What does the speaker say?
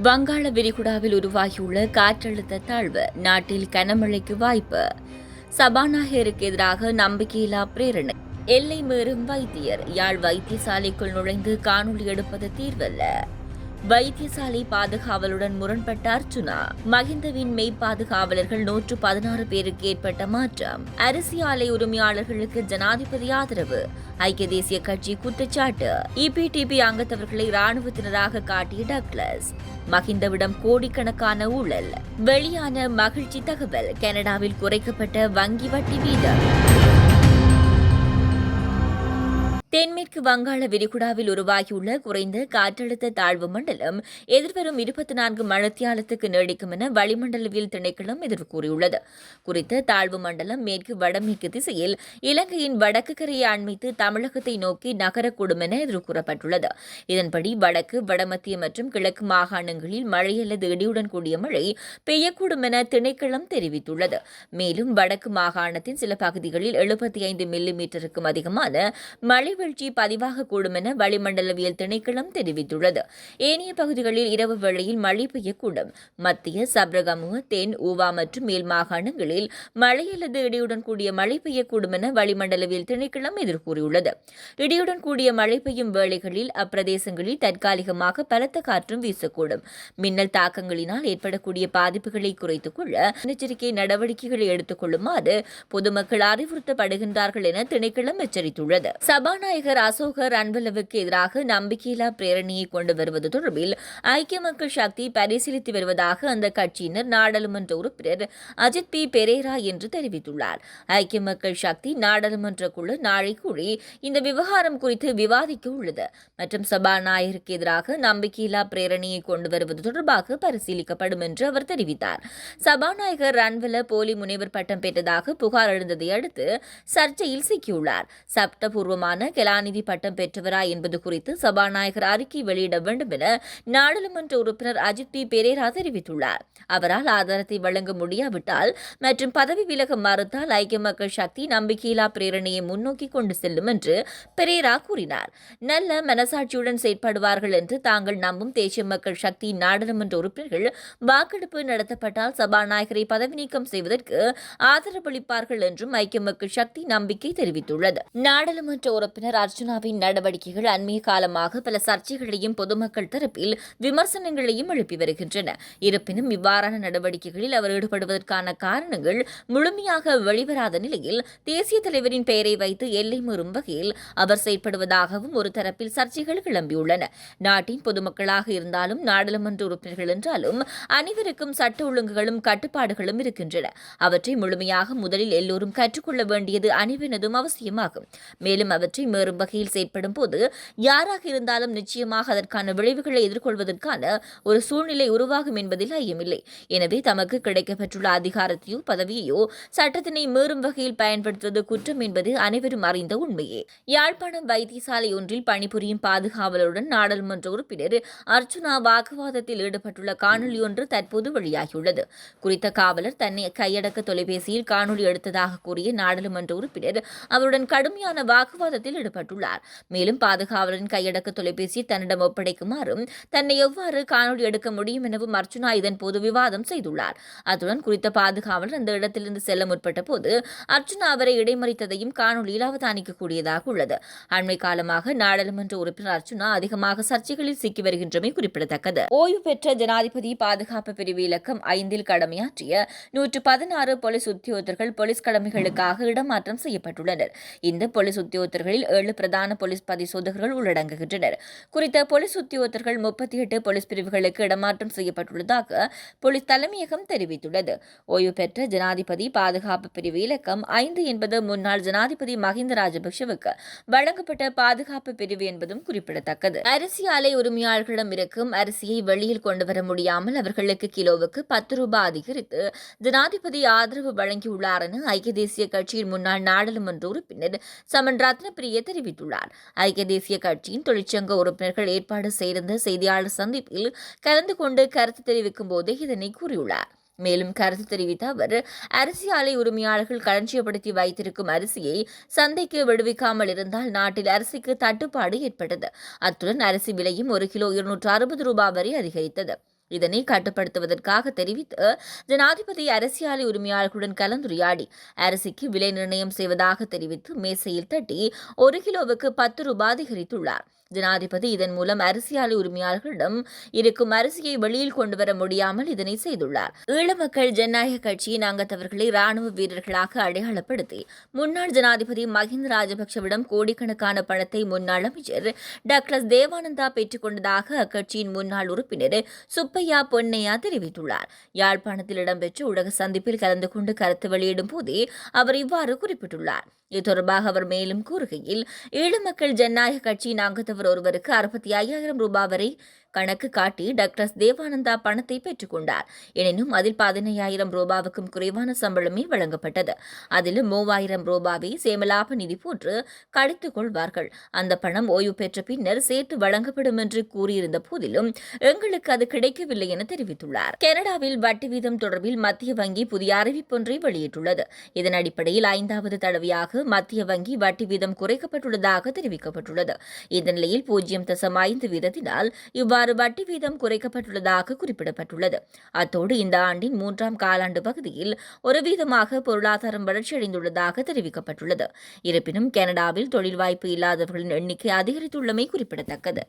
வங்காள விரிகுடாவில் உருவாகியுள்ள காற்றழுத்த தாழ்வு நாட்டில் கனமழைக்கு வாய்ப்பு. சபாநாயகருக்கு எதிராக நம்பிக்கையில்லா பிரேரணை. எல்லை மீறும் வைத்தியர். யாழ் வைத்தியசாலைக்குள் நுழைந்து காணொலி எடுப்பது தீர்வல்ல. வைத்தியசாலை பாதுகாவலுடன் முரண்பட்ட அர்ச்சுனா. மஹிந்தவின் மெய் பாதுகாவலர்கள் 116 பேருக்கு ஏற்பட்ட மாற்றம். அரிசி ஆலை உரிமையாளர்களுக்கு ஜனாதிபதி ஆதரவு. ஐக்கிய தேசிய கட்சி குற்றச்சாட்டு. இபிடிபி அங்கத்தவர்களை ராணுவத்தினராக காட்டிய டக்ளஸ். மஹிந்தவிடம் கோடிக்கணக்கான ஊழல். வெளியான மகிழ்ச்சி தகவல். கனடாவில் குறைக்கப்பட்ட வங்கி வட்டி வீதம். தென்மேற்கு வங்காள விரிகுடாவில் உருவாகியுள்ள குறைந்த காற்றழுத்த தாழ்வு மண்டலம் எதிர்வரும் 24 மணித்தியாலத்துக்கு நீடிக்கும் என வளிமண்டலவியல் திணைக்களம் எதிர்வு கூறியுள்ளது. குறித்த தாழ்வு மண்டலம் மேற்கு வடமேற்கு திசையில் இலங்கையின் வடக்கு கரையை அண்மித்து தமிழகத்தை நோக்கி நகரக்கூடும் என எதிர்வு கூறப்பட்டுள்ளது. இதன்படி வடக்கு வடமத்திய மற்றும் கிழக்கு மாகாணங்களில் மழை அல்லது இடியுடன் கூடிய மழை பெய்யக்கூடும் என திணைக்களம் தெரிவித்துள்ளது. மேலும் வடக்கு மாகாணத்தின் சில பகுதிகளில் 75 மில்லிமீட்டருக்கும் அதிகமான மழை வீழ்ச்சி பதிவாகக்கூடும் என வளிமண்டலவியல் திணைக்களம் தெரிவித்துள்ளது. ஏனைய பகுதிகளில் இரவு வேளையில் மழை பெய்யக்கூடும். மத்திய சப்ரகமுக தென் ஊவா மற்றும் மேல் மாகாணங்களில் மழை அல்லது இடியுடன் கூடிய மழை பெய்யக்கூடும் என வளிமண்டலவியல் திணைக்களம் எதிர்கூறியுள்ளது. இடியுடன் கூடிய மழை பெய்யும் வேளைகளில் அப்பிரதேசங்களில் தற்காலிகமாக பலத்த காற்றும் வீசக்கூடும். மின்னல் தாக்கங்களினால் ஏற்படக்கூடிய பாதிப்புகளை குறைத்துக் கொள்ள முன்னெச்சரிக்கை நடவடிக்கைகளை எடுத்துக் கொள்ளுமாறு பொதுமக்கள் அறிவுறுத்தப்படுகின்றார்கள் என திணைக்களம் எச்சரித்துள்ளது. சபாநாயகர் அசோக ரன்வலவுக்கு எதிராக நம்பிக்கையில்லா பிரேரணையை கொண்டு வருவது தொடர்பில் ஐக்கிய மக்கள் சக்தி பரிசீலித்து வருவதாக அந்த கட்சியினர் நாடாளுமன்ற உறுப்பினர் அஜித் பி பெரேரா என்று தெரிவித்துள்ளார். ஐக்கிய மக்கள் சக்தி நாடாளுமன்ற குழு நாளை கூடி இந்த விவகாரம் குறித்து விவாதிக்க உள்ளது மற்றும் சபாநாயகருக்கு எதிராக நம்பிக்கையில்லா பிரேரணையை கொண்டு வருவது தொடர்பாக பரிசீலிக்கப்படும் என்று அவர் தெரிவித்தார். சபாநாயகர் ரன்வல போலி முனைவர் பட்டம் பெற்றதாக புகார் எழுந்ததை அடுத்து சர்ச்சையில் சிக்கியுள்ளார். சட்டபூர்வமான கலாநிதி பட்டம் பெற்றவரா என்பது குறித்து சபாநாயகர் அறிக்கை வெளியிட வேண்டும் என நாடாளுமன்ற உறுப்பினர் அஜித் பி பெரேரா தெரிவித்துள்ளார். அவரால் ஆதாரத்தை வழங்க முடியாவிட்டால் மற்றும் பதவி விலக மறுத்தால் ஐக்கிய மக்கள் சக்தி நம்பிக்கையில்லா பிரேரணையை முன்னோக்கி கொண்டு செல்லும் என்று பெரேரா கூறினார். நல்ல மனசாட்சியுடன் செயற்படுவார்கள் என்று தாங்கள் நம்பும் தேசிய மக்கள் சக்தி நாடாளுமன்ற உறுப்பினர்கள் வாக்கெடுப்பு நடத்தப்பட்டால் சபாநாயகரை பதவி நீக்கம் செய்வதற்கு ஆதரவளிப்பார்கள் என்றும் ஐக்கிய மக்கள் சக்தி நம்பிக்கை தெரிவித்துள்ளது. நாடாளுமன்ற உறுப்பினர் அர்ச்சுனாவின் நடவடிக்கைகள் அண்மைய காலமாக பல சர்ச்சைகளையும் பொதுமக்கள் தரப்பில் விமர்சனங்களையும் எழுப்பி வருகின்றன. இருப்பினும் இவ்வாறான நடவடிக்கைகளில் அவர் ஈடுபடுவதற்கான காரணங்கள் முழுமையாக வெளிவராத நிலையில் தேசிய தலைவரின் பெயரை வைத்து எல்லை மீறும் வகையில் அவர் செயற்படுவதாகவும் ஒரு தரப்பில் சர்ச்சைகள் கிளம்பியுள்ளன. நாட்டின் பொதுமக்களாக இருந்தாலும் நாடாளுமன்ற உறுப்பினர்கள் என்றாலும் அனைவருக்கும் சட்ட ஒழுங்குகளும் கட்டுப்பாடுகளும் இருக்கின்றன. அவற்றை முழுமையாக முதலில் எல்லோரும் கற்றுக்கொள்ள வேண்டியது அனைவரதும் அவசியமாகும். மேலும் அவற்றை மீறும் வகையில் செயற்படும் போது யாராக இருந்தாலும் நிச்சயமாக அதற்கான விளைவுகளை எதிர்கொள்வதற்கான ஒரு சூழ்நிலை உருவாகும் என்பதில் ஐயமில்லை. எனவே தமக்கு கிடைக்கப்பட்டுள்ள அதிகாரத்தையோ பதவியையோ சட்டத்தினை மீறும் வகையில் பயன்படுத்துவது குற்றம் என்பது அனைவரும் அறிந்த உண்மையே. யாழ்ப்பாணம் வைத்தியசாலை ஒன்றில் பணிபுரியும் பாதுகாவலருடன் நாடாளுமன்ற உறுப்பினர் அர்ச்சுனா வாக்குவாதத்தில் ஈடுபட்டுள்ள காணொலி ஒன்று தற்போது வெளியாகியுள்ளது. குறித்த காவலர் தன்னை கையடக்க தொலைபேசியில் காணொலி எடுத்ததாக கூறிய நாடாளுமன்ற உறுப்பினர் அவருடன் கடுமையான வாக்குவாதத்தில் ஈடுபட்டுள்ளார். மேலும் பாதுகாவலரின் கையடக்க தொலைபேசி தன்னிடம் ஒப்படைக்குமாறும் தன்னை எவ்வாறு காணொலி எடுக்க முடியும் எனவும் அர்ச்சுனா இதன் போது விவாதம் செய்துள்ளார். அத்துடன் குறித்த பாதுகாவலர் அந்த இடத்திலிருந்து செல்ல முற்பட்ட போது அர்ச்சுனா அவரை இடைமறித்ததையும் காணொலியில் அவதானிக்கக்கூடியதாக உள்ளது. அண்மை காலமாக நாடாளுமன்ற உறுப்பினர் அர்ச்சுனா அதிகமாக சர்ச்சைகளில் சிக்கி வருகின்றமை குறிப்பிடத்தக்கது. ஓய்வு பெற்ற ஜனாதிபதி பாதுகாப்பு பிரிவு இலக்கம் 5 கடமையாற்றிய 116 போலீஸ் உத்தியோகத்தர்கள் போலீஸ் கடமைகளுக்காக இடமாற்றம் செய்யப்பட்டுள்ளனர். இந்த போலீஸ் உத்தியோகத்தர்களில் 7 பிரதான போலீஸ் பரிசோதகர்கள் உள்ளடங்குகின்றனர். குறித்த போலீஸ் உத்தியோகத்தர்கள் 38 போலீஸ் பிரிவுகளுக்கு இடமாற்றம் செய்யப்பட்டுள்ளதாக போலீஸ் தலைமையகம் தெரிவித்துள்ளது. ஓய்வு பெற்ற ஜனாதிபதி பாதுகாப்பு பிரிவு இலக்கம் 5 என்பது முன்னாள் ஜனாதிபதி மஹிந்த ராஜபக்ஷவுக்கு வழங்கப்பட்ட பாதுகாப்பு பிரிவு என்பதும் குறிப்பிடத்தக்கது. அரிசி ஆலை உரிமையாளர்களிடம் இருக்கும் அரிசியை வெளியில் கொண்டுவர முடியாமல் அவர்களுக்கு கிலோவுக்கு 10 ரூபாய் அதிகரித்து ஜனாதிபதி ஆதரவு வழங்கியுள்ளார் என ஐக்கிய தேசிய கட்சியின் முன்னாள் நாடாளுமன்ற உறுப்பினர் சமன் ரத்னப்பிரிய தெரிவித்துள்ளார். ஐக்கிய தேசிய கட்சியின் தொழிற்சங்க உறுப்பினர்கள் ஏற்பாடு செய்திருந்த செய்தியாளர் சந்திப்பில் கலந்து கொண்டு கருத்து தெரிவிக்கும் போது இதனை கூறியுள்ளார். மேலும் கருத்து தெரிவித்த அவர் அரிசி ஆலை உரிமையாளர்கள் களஞ்சியப்படுத்தி வைத்திருக்கும் அரிசியை சந்தைக்கு விடுவிக்காமல் இருந்தால் நாட்டில் அரிசிக்கு தட்டுப்பாடு ஏற்பட்டது. அத்துடன் அரிசி விலையும் 1 கிலோ 260 ரூபாய் வரை அதிகரித்தது. இதனை கட்டுப்படுத்துவதற்காக தெரிவித்து ஜனாதிபதி அரசியல் உரிமையாளர்களுடன் கலந்துரையாடி அரிசிக்கு விலை நிர்ணயம் செய்வதாக தெரிவித்து மேசையில் தட்டி 1 கிலோவுக்கு 10 ரூபாய் அதிகரித்துள்ளார். ஜனாதிபதி இதன் மூலம் அரிசியாலை உரிமையாளர்களிடம் இருக்கும் அரிசியை வெளியில் கொண்டுவர முடியாமல் இதனை செய்துள்ளார். ஈழ மக்கள் ஜனநாயக கட்சியின் அங்கத்தவர்களை ராணுவ வீரர்களாக அடையாளப்படுத்தி முன்னாள் ஜனாதிபதி மஹிந்த ராஜபக்சவிடம் கோடிக்கணக்கான பணத்தை முன்னாள் அமைச்சர் டக்ளஸ் தேவானந்தா பெற்றுக் கொண்டதாக அக்கட்சியின் முன்னாள் உறுப்பினர் சுப்பையா பொன்னையா தெரிவித்துள்ளார். யாழ்ப்பாணத்தில் இடம்பெற்ற ஊடக சந்திப்பில் கலந்து கொண்டு கருத்து வெளியிடும் போதே அவர் இவ்வாறு குறிப்பிட்டுள்ளார். இது தொடர்பாக அவர் மேலும் கூறுகையில், ஈழ மக்கள் ஜனநாயக கட்சியின் அங்கத்தவர் ஒருவருக்கு 65,000 ரூபாய் வரை கணக்கு காட்டி டாக்டர் தேவானந்தா பணத்தை பெற்றுக் கொண்டார். எனினும் அதில் 15,000 ரூபாவுக்கும் குறைவான சம்பளமே வழங்கப்பட்டது. அதிலும் 3,000 ரூபாவை சேமலாப நிதி போன்று கழித்துக் கொள்வார்கள். அந்த பணம் ஓய்வு பெற்ற பின்னர் சேர்த்து வழங்கப்படும் என்று கூறியிருந்த போதிலும் எங்களுக்கு அது கிடைக்கவில்லை என தெரிவித்துள்ளார். கனடாவில் வட்டி வீதம் தொடர்பில் மத்திய வங்கி புதிய அறிவிப்பொன்றை வெளியிட்டுள்ளது. இதன் அடிப்படையில் 5வது தடவையாக மத்திய வங்கி வட்டி வீதம் குறைக்கப்பட்டுள்ளதாக தெரிவிக்கப்பட்டுள்ளது. இந்த நிலையில் 0.5 வீதத்தினால் இவ்வாறு வட்டி வீதம் குறைக்கப்பட்டுள்ளதாக குறிப்பிடப்பட்டுள்ளது. அத்தோடு இந்த ஆண்டின் 3ஆம் காலாண்டு பகுதியில் 1% பொருளாதாரம் வளர்ச்சியடைந்துள்ளதாக தெரிவிக்கப்பட்டுள்ளது. இருப்பினும் கனடாவில் தொழில் வாய்ப்பு இல்லாதவர்களின் எண்ணிக்கை அதிகரித்துள்ளமை குறிப்பிடத்தக்கது.